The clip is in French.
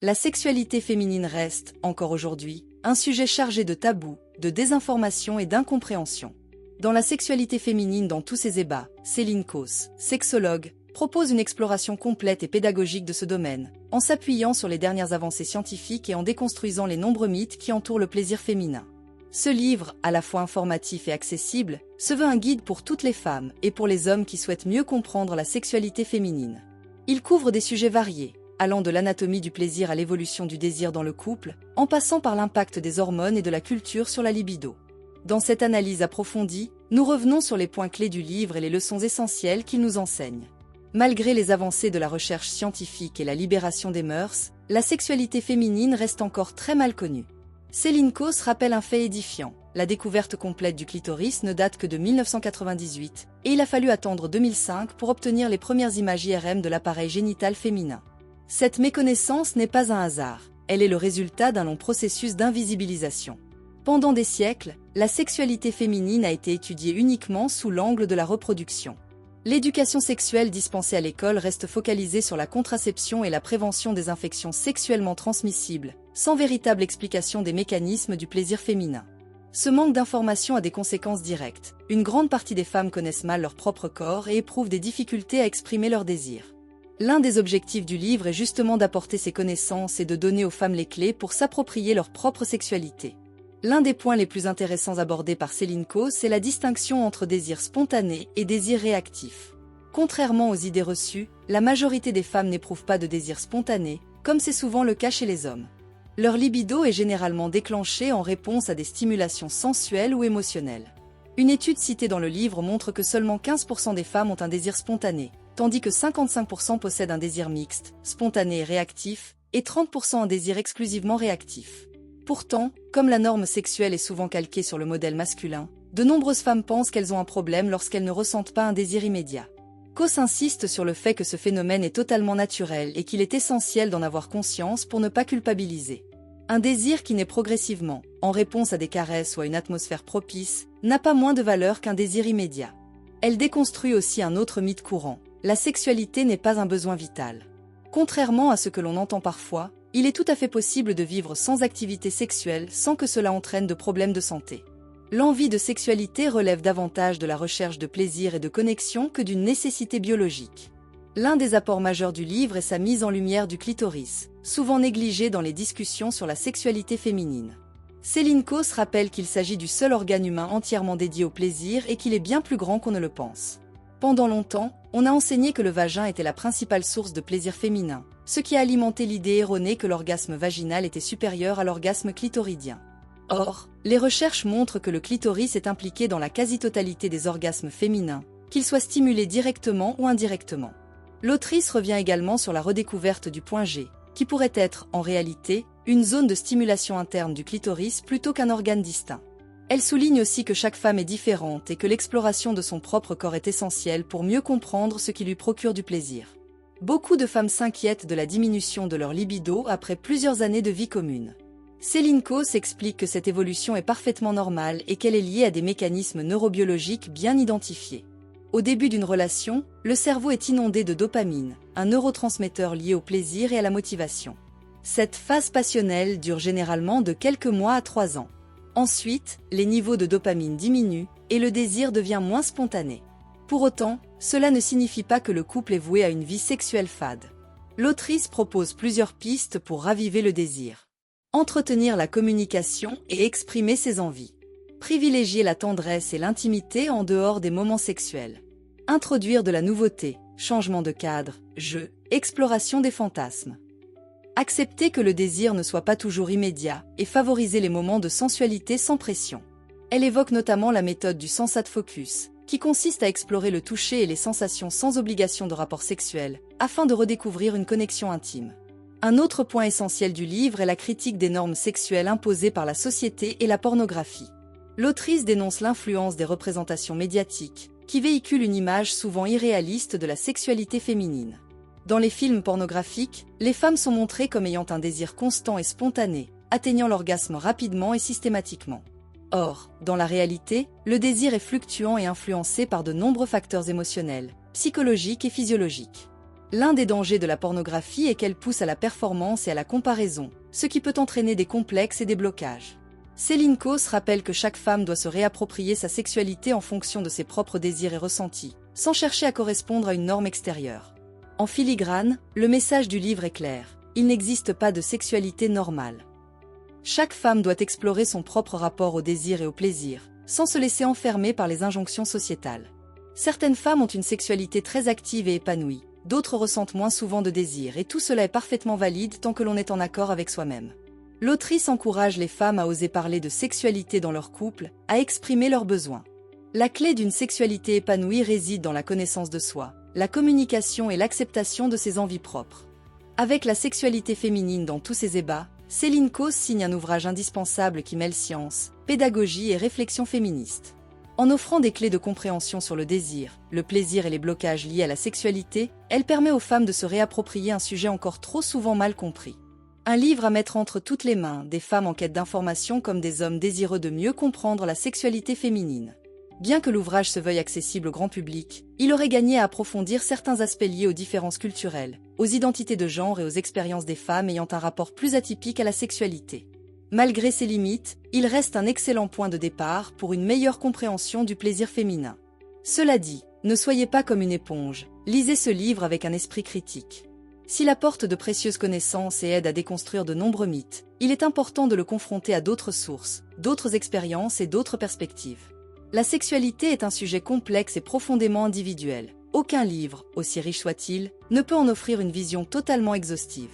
La sexualité féminine reste, encore aujourd'hui, un sujet chargé de tabous, de désinformation et d'incompréhension. Dans La sexualité féminine dans tous ses ébats, Céline Causse, sexologue, propose une exploration complète et pédagogique de ce domaine, en s'appuyant sur les dernières avancées scientifiques et en déconstruisant les nombreux mythes qui entourent le plaisir féminin. Ce livre, à la fois informatif et accessible, se veut un guide pour toutes les femmes et pour les hommes qui souhaitent mieux comprendre la sexualité féminine. Il couvre des sujets variés, allant de l'anatomie du plaisir à l'évolution du désir dans le couple, en passant par l'impact des hormones et de la culture sur la libido. Dans cette analyse approfondie, nous revenons sur les points clés du livre et les leçons essentielles qu'il nous enseigne. Malgré les avancées de la recherche scientifique et la libération des mœurs, la sexualité féminine reste encore très mal connue. Céline Causse rappelle un fait édifiant. La découverte complète du clitoris ne date que de 1998, et il a fallu attendre 2005 pour obtenir les premières images IRM de l'appareil génital féminin. Cette méconnaissance n'est pas un hasard, elle est le résultat d'un long processus d'invisibilisation. Pendant des siècles, la sexualité féminine a été étudiée uniquement sous l'angle de la reproduction. L'éducation sexuelle dispensée à l'école reste focalisée sur la contraception et la prévention des infections sexuellement transmissibles, sans véritable explication des mécanismes du plaisir féminin. Ce manque d'information a des conséquences directes. Une grande partie des femmes connaissent mal leur propre corps et éprouvent des difficultés à exprimer leurs désirs. L'un des objectifs du livre est justement d'apporter ces connaissances et de donner aux femmes les clés pour s'approprier leur propre sexualité. L'un des points les plus intéressants abordés par Céline Causse, c'est la distinction entre désir spontané et désir réactif. Contrairement aux idées reçues, la majorité des femmes n'éprouvent pas de désir spontané, comme c'est souvent le cas chez les hommes. Leur libido est généralement déclenchée en réponse à des stimulations sensuelles ou émotionnelles. Une étude citée dans le livre montre que seulement 15% des femmes ont un désir spontané, tandis que 55% possèdent un désir mixte, spontané et réactif, et 30% un désir exclusivement réactif. Pourtant, comme la norme sexuelle est souvent calquée sur le modèle masculin, de nombreuses femmes pensent qu'elles ont un problème lorsqu'elles ne ressentent pas un désir immédiat. Causse insiste sur le fait que ce phénomène est totalement naturel et qu'il est essentiel d'en avoir conscience pour ne pas culpabiliser. Un désir qui naît progressivement, en réponse à des caresses ou à une atmosphère propice, n'a pas moins de valeur qu'un désir immédiat. Elle déconstruit aussi un autre mythe courant. La sexualité n'est pas un besoin vital. Contrairement à ce que l'on entend parfois, il est tout à fait possible de vivre sans activité sexuelle sans que cela entraîne de problèmes de santé. L'envie de sexualité relève davantage de la recherche de plaisir et de connexion que d'une nécessité biologique. L'un des apports majeurs du livre est sa mise en lumière du clitoris, souvent négligé dans les discussions sur la sexualité féminine. Céline Causse rappelle qu'il s'agit du seul organe humain entièrement dédié au plaisir et qu'il est bien plus grand qu'on ne le pense. Pendant longtemps, on a enseigné que le vagin était la principale source de plaisir féminin, ce qui a alimenté l'idée erronée que l'orgasme vaginal était supérieur à l'orgasme clitoridien. Or, les recherches montrent que le clitoris est impliqué dans la quasi-totalité des orgasmes féminins, qu'ils soient stimulés directement ou indirectement. L'autrice revient également sur la redécouverte du point G, qui pourrait être, en réalité, une zone de stimulation interne du clitoris plutôt qu'un organe distinct. Elle souligne aussi que chaque femme est différente et que l'exploration de son propre corps est essentielle pour mieux comprendre ce qui lui procure du plaisir. Beaucoup de femmes s'inquiètent de la diminution de leur libido après plusieurs années de vie commune. Céline Causse explique que cette évolution est parfaitement normale et qu'elle est liée à des mécanismes neurobiologiques bien identifiés. Au début d'une relation, le cerveau est inondé de dopamine, un neurotransmetteur lié au plaisir et à la motivation. Cette phase passionnelle dure généralement de quelques mois à 3 ans. Ensuite, les niveaux de dopamine diminuent et le désir devient moins spontané. Pour autant, cela ne signifie pas que le couple est voué à une vie sexuelle fade. L'autrice propose plusieurs pistes pour raviver le désir. Entretenir la communication et exprimer ses envies. Privilégier la tendresse et l'intimité en dehors des moments sexuels. Introduire de la nouveauté, changement de cadre, jeu, exploration des fantasmes. Accepter que le désir ne soit pas toujours immédiat et favoriser les moments de sensualité sans pression. Elle évoque notamment la méthode du sensat focus, qui consiste à explorer le toucher et les sensations sans obligation de rapport sexuel, afin de redécouvrir une connexion intime. Un autre point essentiel du livre est la critique des normes sexuelles imposées par la société et la pornographie. L'autrice dénonce l'influence des représentations médiatiques, qui véhiculent une image souvent irréaliste de la sexualité féminine. Dans les films pornographiques, les femmes sont montrées comme ayant un désir constant et spontané, atteignant l'orgasme rapidement et systématiquement. Or, dans la réalité, le désir est fluctuant et influencé par de nombreux facteurs émotionnels, psychologiques et physiologiques. L'un des dangers de la pornographie est qu'elle pousse à la performance et à la comparaison, ce qui peut entraîner des complexes et des blocages. Céline Kos rappelle que chaque femme doit se réapproprier sa sexualité en fonction de ses propres désirs et ressentis, sans chercher à correspondre à une norme extérieure. En filigrane, le message du livre est clair, il n'existe pas de sexualité normale. Chaque femme doit explorer son propre rapport au désir et au plaisir, sans se laisser enfermer par les injonctions sociétales. Certaines femmes ont une sexualité très active et épanouie, d'autres ressentent moins souvent de désir et tout cela est parfaitement valide tant que l'on est en accord avec soi-même. L'autrice encourage les femmes à oser parler de sexualité dans leur couple, à exprimer leurs besoins. La clé d'une sexualité épanouie réside dans la connaissance de soi, la communication et l'acceptation de ses envies propres. Avec la sexualité féminine dans tous ses ébats, Céline Kos signe un ouvrage indispensable qui mêle science, pédagogie et réflexion féministe. En offrant des clés de compréhension sur le désir, le plaisir et les blocages liés à la sexualité, elle permet aux femmes de se réapproprier un sujet encore trop souvent mal compris. Un livre à mettre entre toutes les mains, des femmes en quête d'information comme des hommes désireux de mieux comprendre la sexualité féminine. Bien que l'ouvrage se veuille accessible au grand public, il aurait gagné à approfondir certains aspects liés aux différences culturelles, aux identités de genre et aux expériences des femmes ayant un rapport plus atypique à la sexualité. Malgré ses limites, il reste un excellent point de départ pour une meilleure compréhension du plaisir féminin. Cela dit, ne soyez pas comme une éponge, lisez ce livre avec un esprit critique. S'il apporte de précieuses connaissances et aide à déconstruire de nombreux mythes, il est important de le confronter à d'autres sources, d'autres expériences et d'autres perspectives. La sexualité est un sujet complexe et profondément individuel. Aucun livre, aussi riche soit-il, ne peut en offrir une vision totalement exhaustive.